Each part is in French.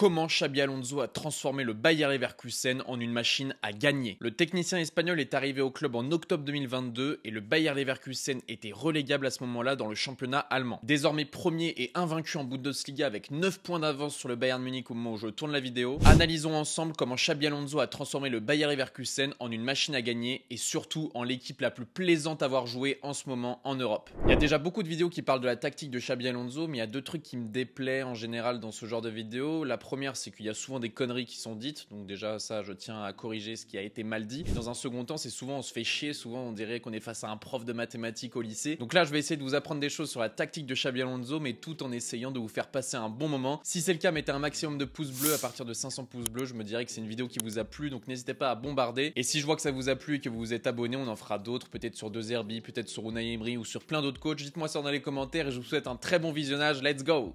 Comment Xabi Alonso a transformé le Bayer Leverkusen en une machine à gagner. Le technicien espagnol est arrivé au club en octobre 2022 et le Bayer Leverkusen était relégable à ce moment-là dans le championnat allemand. Désormais premier et invaincu en Bundesliga avec 9 points d'avance sur le Bayern Munich au moment où je tourne la vidéo, analysons ensemble comment Xabi Alonso a transformé le Bayer Leverkusen en une machine à gagner et surtout en l'équipe la plus plaisante à voir jouer en ce moment en Europe. Il y a déjà beaucoup de vidéos qui parlent de la tactique de Xabi Alonso, mais il y a deux trucs qui me déplaient en général dans ce genre de vidéos. La première, c'est qu'il y a souvent des conneries qui sont dites, donc déjà ça je tiens à corriger ce qui a été mal dit. Et dans un second temps, c'est souvent on se fait chier, souvent on dirait qu'on est face à un prof de mathématiques au lycée. Donc là je vais essayer de vous apprendre des choses sur la tactique de Xabi Alonso, mais tout en essayant de vous faire passer un bon moment. Si c'est le cas, mettez un maximum de pouces bleus. À partir de 500 pouces bleus, je me dirais que c'est une vidéo qui vous a plu, donc n'hésitez pas à bombarder. Et si je vois que ça vous a plu et que vous vous êtes abonné, on en fera d'autres, peut-être sur De Zerbi, peut-être sur Unai Emery ou sur plein d'autres coachs. Dites-moi ça dans les commentaires et je vous souhaite un très bon visionnage. Let's go!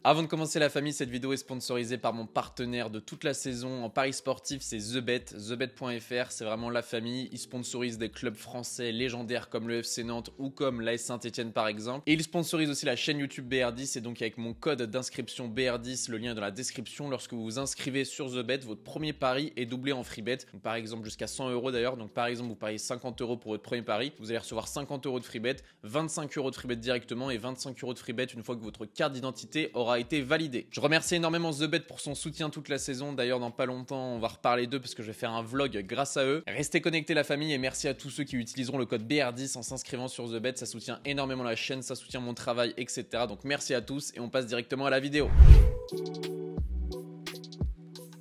Avant de commencer la famille, cette vidéo est sponsorisée par mon partenaire de toute la saison en paris sportif, c'est TheBet, TheBet.fr, c'est vraiment la famille. Ils sponsorisent des clubs français légendaires comme le FC Nantes ou comme l'AS Saint-Etienne par exemple. Et ils sponsorisent aussi la chaîne YouTube BR10 et donc avec mon code d'inscription BR10, le lien est dans la description, lorsque vous vous inscrivez sur TheBet, votre premier pari est doublé en free bet. Donc par exemple jusqu'à 100 € d'ailleurs, donc par exemple vous pariez 50 € pour votre premier pari, vous allez recevoir 50 € de free bet, 25 € de free bet directement et 25 € de free bet une fois que votre carte d'identité aura été validé. Je remercie énormément TheBet pour son soutien toute la saison. D'ailleurs, dans pas longtemps, on va reparler d'eux parce que je vais faire un vlog grâce à eux. Restez connectés la famille et merci à tous ceux qui utiliseront le code BR10 en s'inscrivant sur TheBet. Ça soutient énormément la chaîne, ça soutient mon travail, etc. Donc merci à tous et on passe directement à la vidéo.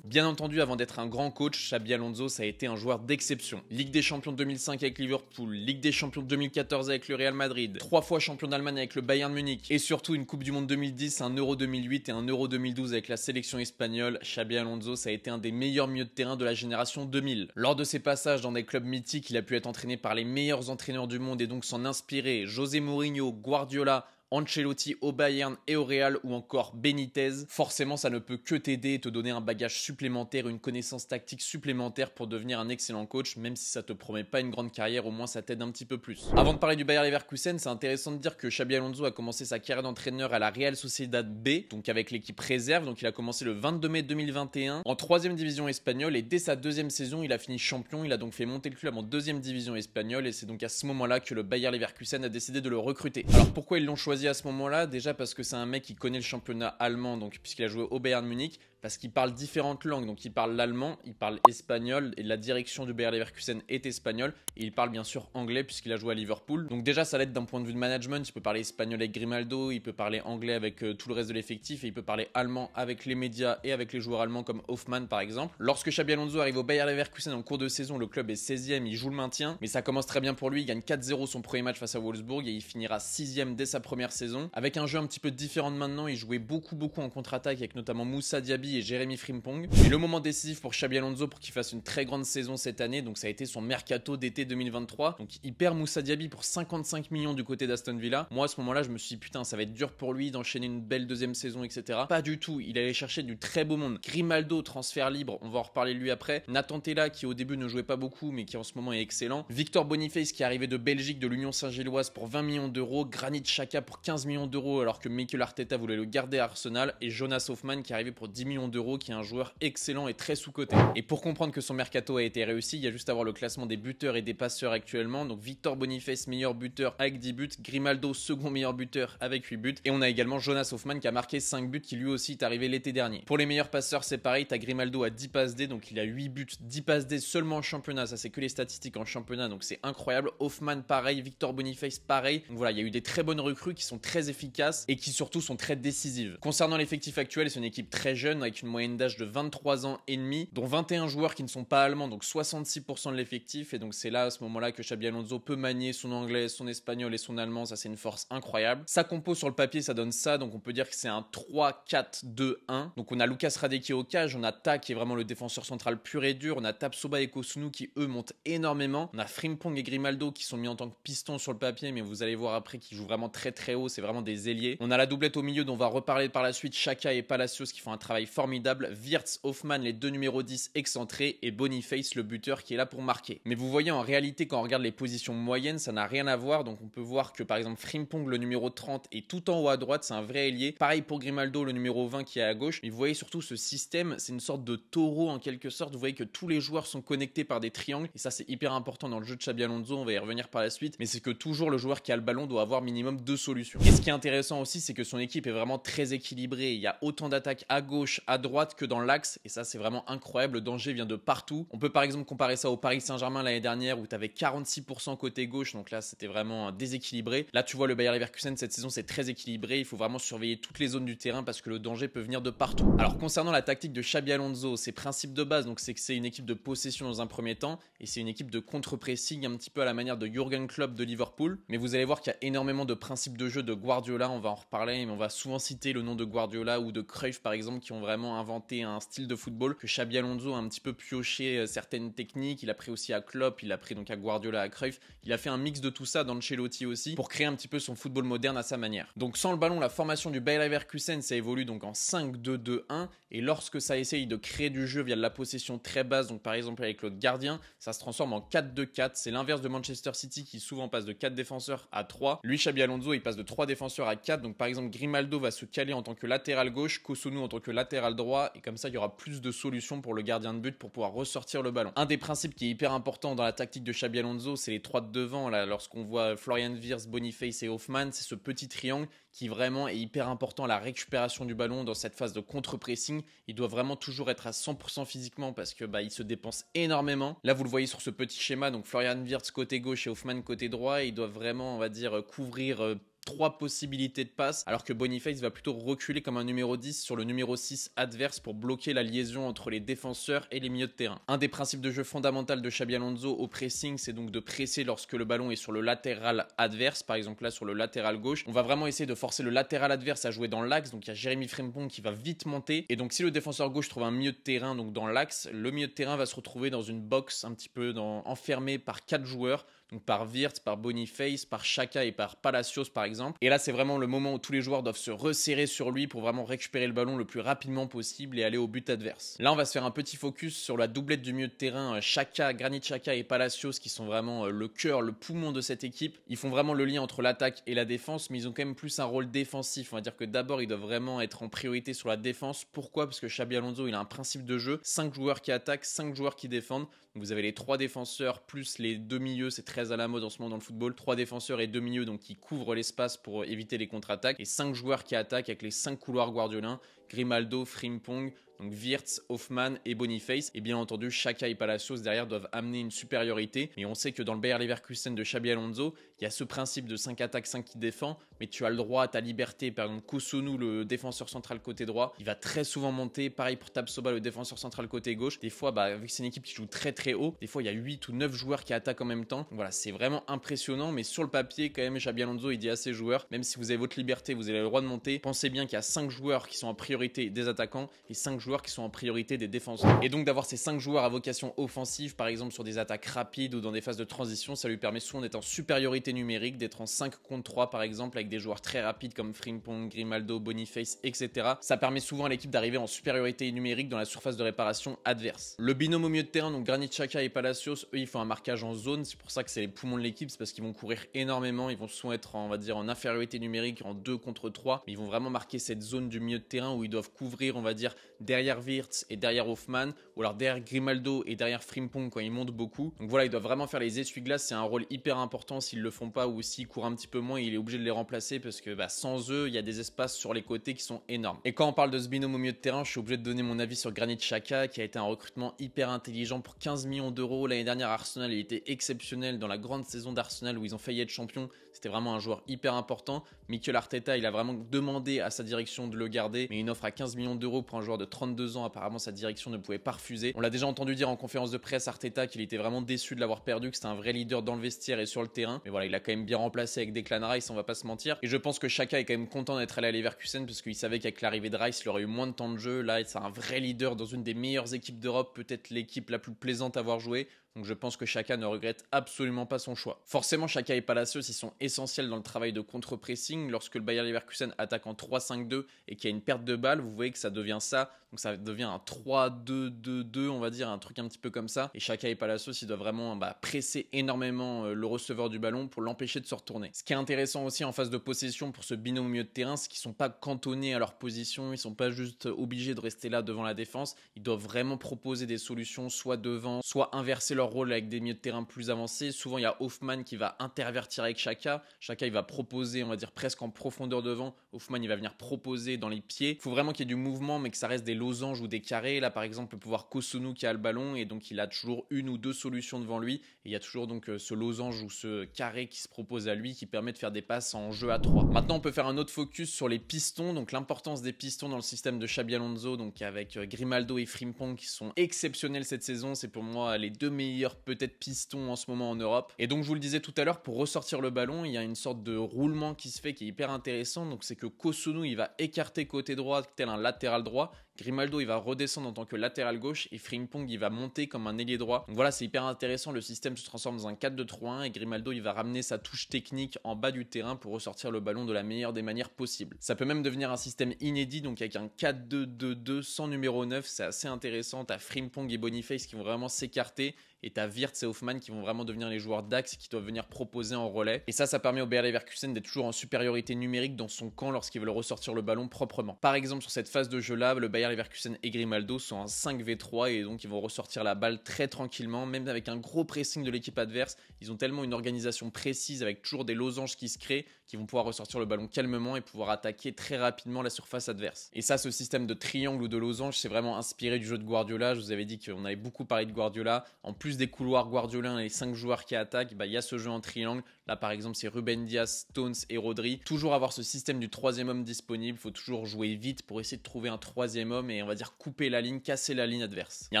Bien entendu, avant d'être un grand coach, Xabi Alonso, ça a été un joueur d'exception. Ligue des champions 2005 avec Liverpool, Ligue des champions 2014 avec le Real Madrid, 3 fois champion d'Allemagne avec le Bayern Munich et surtout une Coupe du Monde 2010, un Euro 2008 et un Euro 2012 avec la sélection espagnole. Xabi Alonso, ça a été un des meilleurs milieux de terrain de la génération 2000. Lors de ses passages dans des clubs mythiques, il a pu être entraîné par les meilleurs entraîneurs du monde et donc s'en inspirer. José Mourinho, Guardiola, Ancelotti au Bayern et au Real ou encore Benitez, forcément ça ne peut que t'aider et te donner un bagage supplémentaire, une connaissance tactique supplémentaire pour devenir un excellent coach, même si ça te promet pas une grande carrière, au moins ça t'aide un petit peu plus. Avant de parler du Bayer Leverkusen, c'est intéressant de dire que Xabi Alonso a commencé sa carrière d'entraîneur à la Real Sociedad B, donc avec l'équipe réserve, donc il a commencé le 22 mai 2021 en 3e division espagnole et dès sa 2e saison il a fini champion, il a donc fait monter le club en 2e division espagnole et c'est donc à ce moment-là que le Bayer Leverkusen a décidé de le recruter. Alors pourquoi ils l'ont choisi à ce moment-là? Déjà parce que c'est un mec qui connaît le championnat allemand, donc puisqu'il a joué au Bayern Munich, parce qu'il parle différentes langues, donc il parle l'allemand, il parle espagnol, et la direction du Bayer Leverkusen est espagnole, et il parle bien sûr anglais puisqu'il a joué à Liverpool. Donc déjà ça l'aide d'un point de vue de management, il peut parler espagnol avec Grimaldo, il peut parler anglais avec tout le reste de l'effectif, et il peut parler allemand avec les médias et avec les joueurs allemands comme Hoffmann par exemple. Lorsque Xabi Alonso arrive au Bayer Leverkusen en cours de saison, le club est 16e, il joue le maintien, mais ça commence très bien pour lui, il gagne 4-0 son premier match face à Wolfsburg, et il finira 6e dès sa première saison, avec un jeu un petit peu différent de maintenant, il jouait beaucoup en contre-attaque avec notamment Moussa Diaby et Jérémy Frimpong. Et le moment décisif pour Xabi Alonso pour qu'il fasse une très grande saison cette année, donc ça a été son mercato d'été 2023. Donc il perd Moussa Diaby pour 55 millions du côté d'Aston Villa. Moi à ce moment-là je me suis dit putain ça va être dur pour lui d'enchaîner une belle deuxième saison etc. Pas du tout, il allait chercher du très beau monde. Grimaldo transfert libre, on va en reparler de lui après. Nathan Tella qui au début ne jouait pas beaucoup mais qui en ce moment est excellent. Victor Boniface qui est arrivé de Belgique de l'Union Saint-Gilloise pour 20 millions d'euros. Granit Xhaka pour 15 millions d'euros alors que Mikel Arteta voulait le garder à Arsenal. Et Jonas Hoffmann qui est arrivé pour 10 millions d'euros, qui est un joueur excellent et très sous-coté. Et pour comprendre que son mercato a été réussi, il y a juste à voir le classement des buteurs et des passeurs actuellement. Donc Victor Boniface meilleur buteur avec 10 buts, Grimaldo second meilleur buteur avec 8 buts, et on a également Jonas Hoffmann qui a marqué 5 buts, qui lui aussi est arrivé l'été dernier. Pour les meilleurs passeurs c'est pareil, t'as Grimaldo à 10 passes D, donc il a 8 buts, 10 passes D seulement en championnat, ça c'est que les statistiques en championnat, donc c'est incroyable. Hoffmann pareil, Victor Boniface pareil, donc voilà, il y a eu des très bonnes recrues qui sont très efficaces et qui surtout sont très décisives. Concernant l'effectif actuel, c'est une équipe très jeune avec une moyenne d'âge de 23 ans et demi, dont 21 joueurs qui ne sont pas allemands, donc 66% de l'effectif, et donc c'est là à ce moment-là que Xabi Alonso peut manier son anglais, son espagnol et son allemand, ça c'est une force incroyable. Sa compo sur le papier ça donne ça, donc on peut dire que c'est un 3-4-2-1, donc on a Lucas Radeke au cage, on a Ta qui est vraiment le défenseur central pur et dur, on a Tapsoba et Kosunu qui eux montent énormément, on a Frimpong et Grimaldo qui sont mis en tant que pistons sur le papier, mais vous allez voir après qu'ils jouent vraiment très haut, c'est vraiment des ailiers. On a la doublette au milieu dont on va reparler par la suite, Xhaka et Palacios qui font un travail formidable, Wirtz, Hoffmann, les deux numéros 10 excentrés et Boniface, le buteur qui est là pour marquer. Mais vous voyez en réalité quand on regarde les positions moyennes, ça n'a rien à voir. Donc on peut voir que par exemple Frimpong, le numéro 30, est tout en haut à droite, c'est un vrai ailier. Pareil pour Grimaldo, le numéro 20 qui est à gauche. Mais vous voyez surtout ce système, c'est une sorte de taureau en quelque sorte. Vous voyez que tous les joueurs sont connectés par des triangles et ça c'est hyper important dans le jeu de Xabi Alonso, on va y revenir par la suite. Mais c'est que toujours le joueur qui a le ballon doit avoir minimum deux solutions. Et ce qui est intéressant aussi, c'est que son équipe est vraiment très équilibrée. Il y a autant d'attaques à gauche, à droite que dans l'axe et ça c'est vraiment incroyable. Le danger vient de partout. On peut par exemple comparer ça au Paris Saint-Germain l'année dernière où tu avais 46% côté gauche, donc là c'était vraiment déséquilibré. Là tu vois le Bayer Leverkusen cette saison c'est très équilibré, il faut vraiment surveiller toutes les zones du terrain parce que le danger peut venir de partout. Alors concernant la tactique de Xabi Alonso, ses principes de base, donc c'est que c'est une équipe de possession dans un premier temps et c'est une équipe de contre-pressing un petit peu à la manière de Jürgen Klopp de Liverpool. Mais vous allez voir qu'il y a énormément de principes de jeu de Guardiola, on va en reparler, mais on va souvent citer le nom de Guardiola ou de Cruyff par exemple qui ont vraiment inventé un style de football que Xabi Alonso a un petit peu pioché certaines techniques, il a pris aussi à Klopp, il a pris donc à Guardiola, à Cruyff, il a fait un mix de tout ça dans Ancelotti aussi pour créer un petit peu son football moderne à sa manière. Donc sans le ballon, la formation du Bayer Leverkusen ça évolue donc en 5-2-2-1 et lorsque ça essaye de créer du jeu via de la possession très basse, donc par exemple avec l'autre gardien, ça se transforme en 4-2-4, c'est l'inverse de Manchester City qui souvent passe de 4 défenseurs à 3. Lui Xabi Alonso il passe de 3 défenseurs à 4, donc par exemple Grimaldo va se caler en tant que latéral gauche, Kosunu en tant que latéral droit et comme ça il y aura plus de solutions pour le gardien de but pour pouvoir ressortir le ballon. Un des principes qui est hyper important dans la tactique de Xabi Alonso, c'est les trois de devant là, lorsqu'on voit Florian Wirtz, Boniface et Hoffmann, c'est ce petit triangle qui vraiment est hyper important à la récupération du ballon dans cette phase de contre-pressing. Il doit vraiment toujours être à 100% physiquement parce que il se dépense énormément. Là vous le voyez sur ce petit schéma, donc Florian Wirtz côté gauche et Hoffmann côté droit, ils doivent vraiment on va dire couvrir 3 possibilités de passe, alors que Boniface va plutôt reculer comme un numéro 10 sur le numéro 6 adverse pour bloquer la liaison entre les défenseurs et les milieux de terrain. Un des principes de jeu fondamental de Xabi Alonso au pressing, c'est donc de presser lorsque le ballon est sur le latéral adverse, par exemple là sur le latéral gauche. On va vraiment essayer de forcer le latéral adverse à jouer dans l'axe, donc il y a Jérémy Frimpong qui va vite monter, et donc si le défenseur gauche trouve un milieu de terrain donc dans l'axe, le milieu de terrain va se retrouver dans une box un petit peu enfermé par 4 joueurs, donc par Wirtz, par Boniface, par Xhaka et par Palacios par exemple. Et là c'est vraiment le moment où tous les joueurs doivent se resserrer sur lui pour vraiment récupérer le ballon le plus rapidement possible et aller au but adverse. Là on va se faire un petit focus sur la doublette du milieu de terrain, Xhaka, Granit Xhaka et Palacios qui sont vraiment le cœur, le poumon de cette équipe. Ils font vraiment le lien entre l'attaque et la défense, mais ils ont quand même plus un rôle défensif. On va dire que d'abord ils doivent vraiment être en priorité sur la défense. Pourquoi ? Parce que Xabi Alonso il a un principe de jeu, 5 joueurs qui attaquent, 5 joueurs qui défendent. Donc vous avez les 3 défenseurs plus les 2 milieux, c'est très à la mode en ce moment dans le football. 3 défenseurs et 2 milieux donc qui couvrent l'espace pour éviter les contre-attaques. Et 5 joueurs qui attaquent avec les 5 couloirs guardiolins, Grimaldo, Frimpong, donc Wirtz, Hoffmann et Boniface. Et bien entendu, Xhaka et Palacios derrière doivent amener une supériorité. Mais on sait que dans le Bayer Leverkusen de Xabi Alonso, il y a ce principe de 5 attaques, 5 qui défend. Mais tu as le droit à ta liberté. Par exemple, Kosunu, le défenseur central côté droit, il va très souvent monter. Pareil pour Tapsoba, le défenseur central côté gauche. Des fois, vu que c'est une équipe qui joue très très haut, des fois il y a 8 ou 9 joueurs qui attaquent en même temps. Donc voilà, c'est vraiment impressionnant. Mais sur le papier, quand même, Xabi Alonso, il dit à ses joueurs, même si vous avez votre liberté, vous avez le droit de monter, pensez bien qu'il y a 5 joueurs qui sont en priorité des attaquants et 5 joueurs qui sont en priorité des défenseurs. Et donc d'avoir ces 5 joueurs à vocation offensive, par exemple sur des attaques rapides ou dans des phases de transition, ça lui permet souvent d'être en supériorité numérique, d'être en 5 contre 3 par exemple avec des joueurs très rapides comme Frimpong, Grimaldo, Boniface, etc. Ça permet souvent à l'équipe d'arriver en supériorité numérique dans la surface de réparation adverse. Le binôme au milieu de terrain, donc Granit Xhaka et Palacios, eux ils font un marquage en zone, c'est pour ça que c'est les poumons de l'équipe, c'est parce qu'ils vont courir énormément, ils vont souvent être on va dire en infériorité numérique en 2 contre 3, mais ils vont vraiment marquer cette zone du milieu de terrain où ils doivent couvrir on va dire derrière Wirtz et derrière Hoffmann, ou alors derrière Grimaldo et derrière Frimpong quand ils montent beaucoup. Donc voilà, ils doivent vraiment faire les essuie-glaces, c'est un rôle hyper important. S'ils le font pas ou s'ils courent un petit peu moins, il est obligé de les remplacer parce que sans eux, il y a des espaces sur les côtés qui sont énormes. Et quand on parle de ce binôme au milieu de terrain, je suis obligé de donner mon avis sur Granit Xhaka qui a été un recrutement hyper intelligent pour 15 millions d'euros. L'année dernière, Arsenal, il était exceptionnel dans la grande saison d'Arsenal où ils ont failli être champions. C'était vraiment un joueur hyper important. Mikel Arteta, il a vraiment demandé à sa direction de le garder, mais une offre à 15 millions d'euros pour un joueur de 32 ans, apparemment sa direction ne pouvait pas refuser. On l'a déjà entendu dire en conférence de presse, Arteta, qu'il était vraiment déçu de l'avoir perdu, que c'était un vrai leader dans le vestiaire et sur le terrain. Mais voilà, il a quand même bien remplacé avec Declan Rice, on va pas se mentir. Et je pense que Xhaka est quand même content d'être allé à Leverkusen parce qu'il savait qu'avec l'arrivée de Rice, il aurait eu moins de temps de jeu. Là, c'est un vrai leader dans une des meilleures équipes d'Europe, peut-être l'équipe la plus plaisante à avoir joué. Donc je pense que Xhaka ne regrette absolument pas son choix. Forcément, Xhaka et Palacios, ils sont essentiels dans le travail de contre-pressing. Lorsque le Bayer Leverkusen attaque en 3-5-2 et qu'il y a une perte de balle, vous voyez que ça devient ça. Donc ça devient un 3-2-2-2, on va dire, un truc un petit peu comme ça. Et Xhaka et Palacios, ils doivent vraiment presser énormément le receveur du ballon pour l'empêcher de se retourner. Ce qui est intéressant aussi en phase de possession pour ce binôme au milieu de terrain, c'est qu'ils ne sont pas cantonnés à leur position, ils ne sont pas juste obligés de rester là devant la défense. Ils doivent vraiment proposer des solutions, soit devant, soit inverser leur rôle avec des milieux de terrain plus avancés. Souvent, il y a Hofmann qui va intervertir avec Xhaka. Xhaka, il va proposer, on va dire, presque en profondeur devant. Hofmann, il va venir proposer dans les pieds. Il faut vraiment qu'il y ait du mouvement, mais que ça reste des losanges ou des carrés. Là, par exemple, on peut voir Kosunu qui a le ballon et donc il a toujours une ou deux solutions devant lui. Et il y a toujours donc ce losange ou ce carré qui se propose à lui qui permet de faire des passes en jeu à 3. Maintenant, on peut faire un autre focus sur les pistons. Donc l'importance des pistons dans le système de Xabi Alonso, donc avec Grimaldo et Frimpong qui sont exceptionnels cette saison. C'est pour moi les deux meilleurs peut-être pistons en ce moment en Europe. Et donc je vous le disais tout à l'heure, pour ressortir le ballon, il y a une sorte de roulement qui se fait qui est hyper intéressant. Donc c'est que Kosunu, il va écarter côté droit tel un latéral droit. Grimaldo, il va redescendre en tant que latéral gauche et Frimpong, il va monter comme un ailier droit. Donc voilà, c'est hyper intéressant. Le système se transforme dans un 4-2-3-1 et Grimaldo, il va ramener sa touche technique en bas du terrain pour ressortir le ballon de la meilleure des manières possibles. Ça peut même devenir un système inédit, donc avec un 4-2-2-2 sans numéro 9. C'est assez intéressant. T'as Frimpong et Boniface qui vont vraiment s'écarter. Et t'as Wirtz et Hofmann qui vont vraiment devenir les joueurs d'axe et qui doivent venir proposer en relais. Et ça permet au Bayer Leverkusen d'être toujours en supériorité numérique dans son camp lorsqu'ils veulent ressortir le ballon proprement. Par exemple, sur cette phase de jeu-là, le Bayer Leverkusen et Grimaldo sont en 5v3 et donc ils vont ressortir la balle très tranquillement, même avec un gros pressing de l'équipe adverse. Ils ont tellement une organisation précise avec toujours des losanges qui se créent qui vont pouvoir ressortir le ballon calmement et pouvoir attaquer très rapidement la surface adverse. Et ça, ce système de triangle ou de losange, c'est vraiment inspiré du jeu de Guardiola. Je vous avais dit qu'on avait beaucoup parlé de Guardiola. En plus des couloirs Guardiola et les 5 joueurs qui attaquent, il y a ce jeu en triangle. Là, par exemple, c'est Ruben Dias, Stones et Rodri. Toujours avoir ce système du troisième homme disponible. Il faut toujours jouer vite pour essayer de trouver un troisième homme et on va dire couper la ligne, casser la ligne adverse. Il y a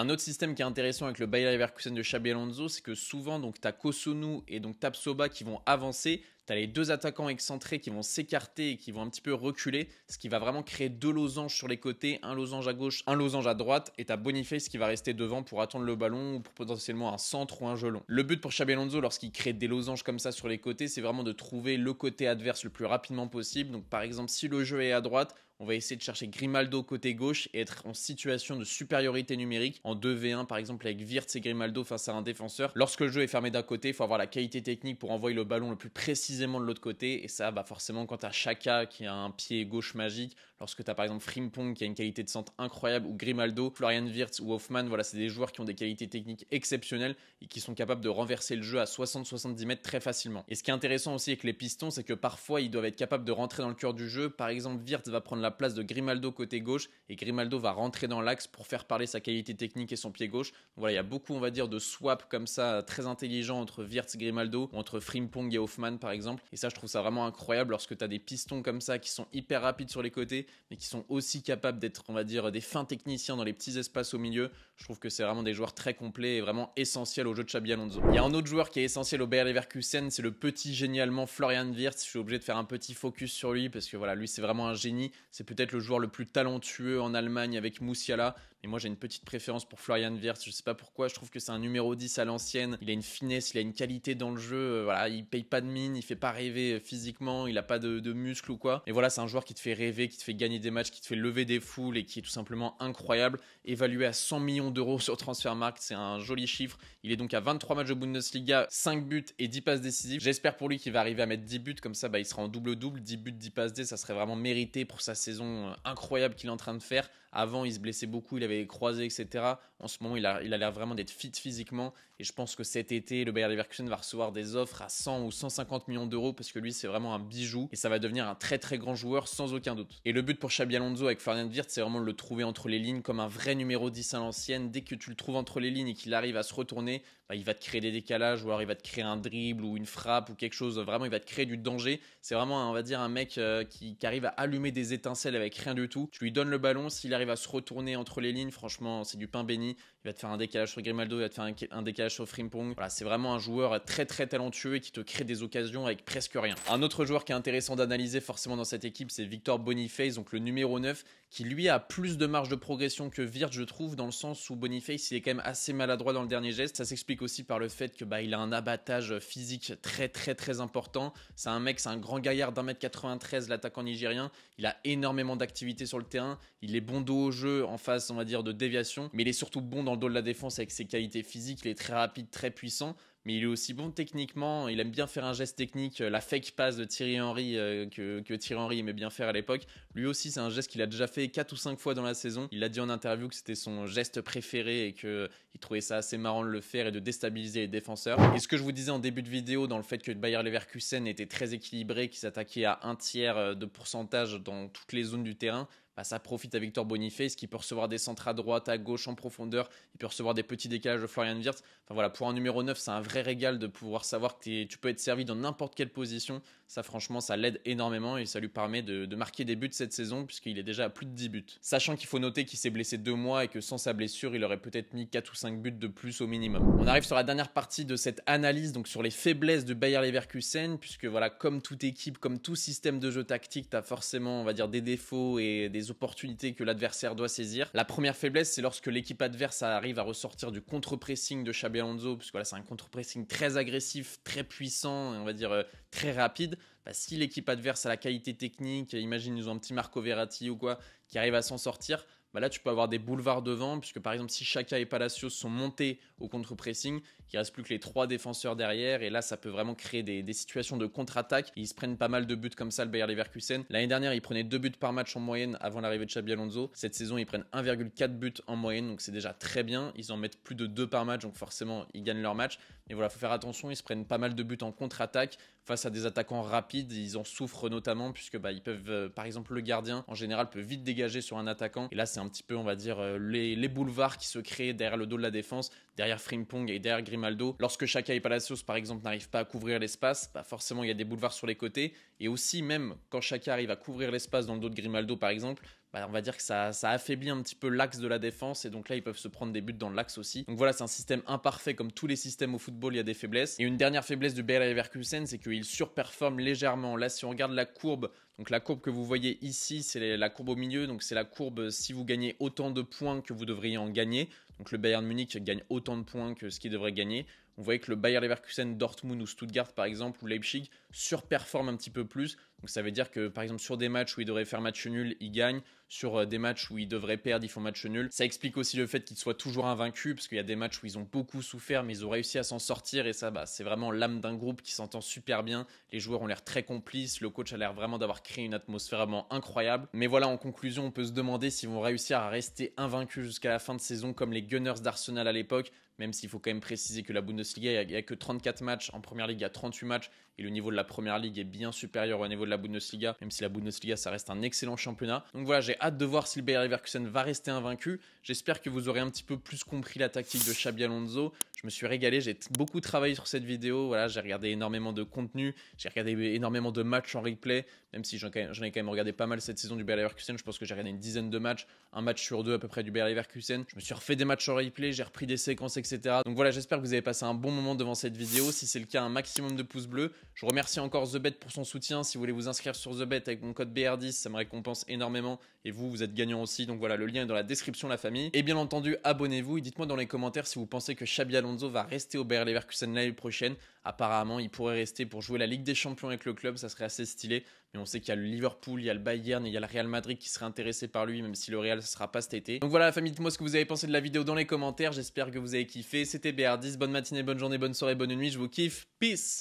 un autre système qui est intéressant avec le Bayer Leverkusen de Xabi Alonso, c'est que souvent, donc, tu as Kosunu et donc Tapsoba qui vont avancer. Tu as les deux attaquants excentrés qui vont s'écarter et qui vont un petit peu reculer, ce qui va vraiment créer deux losanges sur les côtés, un losange à gauche, un losange à droite, et tu as Boniface qui va rester devant pour attendre le ballon ou pour potentiellement un centre ou un jeu long. Le but pour Xabi Alonso lorsqu'il crée des losanges comme ça sur les côtés, c'est vraiment de trouver le côté adverse le plus rapidement possible. Donc par exemple, si le jeu est à droite, on va essayer de chercher Grimaldo côté gauche et être en situation de supériorité numérique en 2v1 par exemple avec Wirtz et Grimaldo face à un défenseur. Lorsque le jeu est fermé d'un côté, il faut avoir la qualité technique pour envoyer le ballon le plus précisément de l'autre côté. Et ça, forcément, quand tu as Xhaka qui a un pied gauche magique, lorsque tu as par exemple Frimpong qui a une qualité de centre incroyable, ou Grimaldo, Florian Wirtz ou Hofmann, voilà, c'est des joueurs qui ont des qualités techniques exceptionnelles et qui sont capables de renverser le jeu à 60-70 mètres très facilement. Et ce qui est intéressant aussi avec les pistons, c'est que parfois ils doivent être capables de rentrer dans le cœur du jeu. Par exemple, Wirtz va prendre la place de Grimaldo côté gauche et Grimaldo va rentrer dans l'axe pour faire parler sa qualité technique et son pied gauche. Donc voilà, il y a beaucoup, on va dire, de swaps comme ça très intelligents entre Wirtz et Grimaldo ou entre Frimpong et Hofmann par exemple. Et ça, je trouve ça vraiment incroyable lorsque tu as des pistons comme ça qui sont hyper rapides sur les côtés mais qui sont aussi capables d'être, on va dire, des fins techniciens dans les petits espaces au milieu. Je trouve que c'est vraiment des joueurs très complets et vraiment essentiels au jeu de Xabi Alonso. Il y a un autre joueur qui est essentiel au Bayer Leverkusen, c'est le petit génie allemand Florian Wirtz. Je suis obligé de faire un petit focus sur lui parce que voilà, lui c'est vraiment un génie. C'est peut-être le joueur le plus talentueux en Allemagne avec Musiala. Mais moi j'ai une petite préférence pour Florian Wirtz. Je sais pas pourquoi, je trouve que c'est un numéro 10 à l'ancienne. Il a une finesse, il a une qualité dans le jeu. Voilà, il paye pas de mine, il fait pas rêver physiquement, il a pas de muscles ou quoi. Mais voilà, c'est un joueur qui te fait rêver, qui te fait gagner des matchs, qui te fait lever des foules et qui est tout simplement incroyable. Évalué à 100 millions d'euros sur Transfermarkt, c'est un joli chiffre. Il est donc à 23 matchs de Bundesliga, 5 buts et 10 passes décisives. J'espère pour lui qu'il va arriver à mettre 10 buts, comme ça il sera en double-double, 10 buts, 10 passes D, ça serait vraiment mérité pour sa saison incroyable qu'il est en train de faire. Avant, il se blessait beaucoup, il avait les croisés, etc. En ce moment, il a l'air vraiment d'être fit physiquement. Et je pense que cet été, le Bayer Leverkusen va recevoir des offres à 100 ou 150 millions d'euros parce que lui, c'est vraiment un bijou. Et ça va devenir un très très grand joueur sans aucun doute. Et le but pour Xabi Alonso avec Florian Wirtz, c'est vraiment de le trouver entre les lignes comme un vrai numéro 10 à l'ancienne. Dès que tu le trouves entre les lignes et qu'il arrive à se retourner, il va te créer des décalages ou alors il va te créer un dribble ou une frappe ou quelque chose. Vraiment, il va te créer du danger. C'est vraiment, on va dire, un mec qui arrive à allumer des étincelles avec rien du tout. Tu lui donnes le ballon, s'il arrive à se retourner entre les lignes, franchement, c'est du pain béni. Il va te faire un décalage sur Grimaldo, il va te faire un décalage Tagliafico Frimpong. Voilà, c'est vraiment un joueur très talentueux et qui te crée des occasions avec presque rien. Un autre joueur qui est intéressant d'analyser forcément dans cette équipe, c'est Victor Boniface, donc le numéro 9, qui lui a plus de marge de progression que Wirtz, je trouve, dans le sens où Boniface il est quand même assez maladroit dans le dernier geste. Ça s'explique aussi par le fait que il a un abattage physique très important. C'est un mec, c'est un grand gaillard d'1m93, l'attaquant nigérien. Il a énormément d'activité sur le terrain. Il est bon dos au jeu en phase, on va dire, de déviation, mais il est surtout bon dans le dos de la défense avec ses qualités physiques. Il est très rapide, très puissant. Mais il est aussi bon techniquement, il aime bien faire un geste technique, la fake pass de Thierry Henry que Thierry Henry aimait bien faire à l'époque. Lui aussi, c'est un geste qu'il a déjà fait 4 ou 5 fois dans la saison. Il a dit en interview que c'était son geste préféré et qu'il trouvait ça assez marrant de le faire et de déstabiliser les défenseurs. Et ce que je vous disais en début de vidéo, dans le fait que Bayer Leverkusen était très équilibré, qu'il s'attaquait à un tiers de pourcentage dans toutes les zones du terrain, ça profite à Victor Boniface qui peut recevoir des centres à droite, à gauche, en profondeur. Il peut recevoir des petits décalages de Florian Wirtz. Enfin voilà, pour un numéro 9, c'est un vrai régal de pouvoir savoir que tu peux être servi dans n'importe quelle position. Ça, franchement, ça l'aide énormément et ça lui permet de marquer des buts cette saison puisqu'il est déjà à plus de 10 buts. Sachant qu'il faut noter qu'il s'est blessé 2 mois et que sans sa blessure, il aurait peut-être mis 4 ou 5 buts de plus au minimum. On arrive sur la dernière partie de cette analyse, donc sur les faiblesses de Bayer Leverkusen, puisque voilà, comme toute équipe, comme tout système de jeu tactique, tu as forcément, on va dire, des défauts et des opportunités que l'adversaire doit saisir. La première faiblesse, c'est lorsque l'équipe adverse arrive à ressortir du contre-pressing de Xabi Alonso, puisque voilà, c'est un contre-pressing très agressif, très puissant, et on va dire très rapide. Si l'équipe adverse a la qualité technique, imagine ils ont un petit Marco Verratti ou quoi, qui arrive à s'en sortir, là tu peux avoir des boulevards devant, puisque par exemple si Xhaka et Palacios sont montés au contre-pressing, il ne reste plus que les 3 défenseurs derrière, et là ça peut vraiment créer des situations de contre-attaque. Ils se prennent pas mal de buts comme ça, le Bayer Leverkusen. L'année dernière, ils prenaient 2 buts par match en moyenne avant l'arrivée de Xabi Alonso. Cette saison, ils prennent 1,4 buts en moyenne, donc c'est déjà très bien. Ils en mettent plus de 2 par match, donc forcément ils gagnent leur match. Mais voilà, il faut faire attention, ils se prennent pas mal de buts en contre-attaque face à des attaquants rapides. Ils en souffrent notamment puisque ils peuvent, par exemple le gardien en général peut vite dégager sur un attaquant. Et là c'est un petit peu, on va dire, les boulevards qui se créent derrière le dos de la défense, derrière Frimpong et derrière Grimaldo. Lorsque Xhaka et Palacios par exemple n'arrivent pas à couvrir l'espace, forcément il y a des boulevards sur les côtés. Et aussi même quand Xhaka arrive à couvrir l'espace dans le dos de Grimaldo par exemple, on va dire que ça affaiblit un petit peu l'axe de la défense et donc là ils peuvent se prendre des buts dans l'axe aussi. Donc voilà, c'est un système imparfait comme tous les systèmes au football, il y a des faiblesses. Et une dernière faiblesse de Bayer Leverkusen, c'est qu'il surperforme légèrement. Là si on regarde la courbe, donc la courbe que vous voyez ici, c'est la courbe au milieu, donc c'est la courbe si vous gagnez autant de points que vous devriez en gagner. Donc le Bayern Munich gagne autant de points que ce qu'il devrait gagner. On voyait que le Bayer Leverkusen, Dortmund ou Stuttgart par exemple, ou Leipzig surperforme un petit peu plus. Donc ça veut dire que par exemple sur des matchs où ils devraient faire match nul, ils gagnent. Sur des matchs où ils devraient perdre, ils font match nul. Ça explique aussi le fait qu'ils soient toujours invaincus, parce qu'il y a des matchs où ils ont beaucoup souffert, mais ils ont réussi à s'en sortir. Et ça, c'est vraiment l'âme d'un groupe qui s'entend super bien. Les joueurs ont l'air très complices. Le coach a l'air vraiment d'avoir créé une atmosphère vraiment incroyable. Mais voilà, en conclusion, on peut se demander s'ils vont réussir à rester invaincus jusqu'à la fin de saison, comme les Gunners d'Arsenal à l'époque. Même s'il faut quand même préciser que la Bundesliga, il n'y a que 34 matchs. En première ligue, il y a 38 matchs. Et le niveau de la première ligue est bien supérieur au niveau de la Bundesliga, même si la Bundesliga, ça reste un excellent championnat. Donc voilà, j'ai hâte de voir si le Bayer Leverkusen va rester invaincu. J'espère que vous aurez un petit peu plus compris la tactique de Xabi Alonso. Je me suis régalé, j'ai beaucoup travaillé sur cette vidéo. Voilà, j'ai regardé énormément de contenu, j'ai regardé énormément de matchs en replay, même si j'en ai quand même regardé pas mal cette saison du Bayer Leverkusen. Je pense que j'ai regardé une dizaine de matchs, un match sur 2 à peu près du Bayer Leverkusen. Je me suis refait des matchs en replay, j'ai repris des séquences, etc. Donc voilà, j'espère que vous avez passé un bon moment devant cette vidéo. Si c'est le cas, un maximum de pouces bleus. Je remercie encore TheBet pour son soutien. Si vous voulez vous inscrire sur TheBet avec mon code BR10, ça me récompense énormément. Et vous êtes gagnant aussi. Donc voilà, le lien est dans la description, la famille. Et bien entendu, abonnez-vous et dites-moi dans les commentaires si vous pensez que Xabi Alonso va rester au Bayer Leverkusen l'année prochaine. Apparemment, il pourrait rester pour jouer la Ligue des Champions avec le club. Ça serait assez stylé. Mais on sait qu'il y a le Liverpool, il y a le Bayern et il y a le Real Madrid qui serait intéressé par lui, même si le Real ne sera pas cet été. Donc voilà la famille, dites-moi ce que vous avez pensé de la vidéo dans les commentaires. J'espère que vous avez kiffé. C'était BR10. Bonne matinée, bonne journée, bonne soirée, bonne nuit. Je vous kiffe. Peace.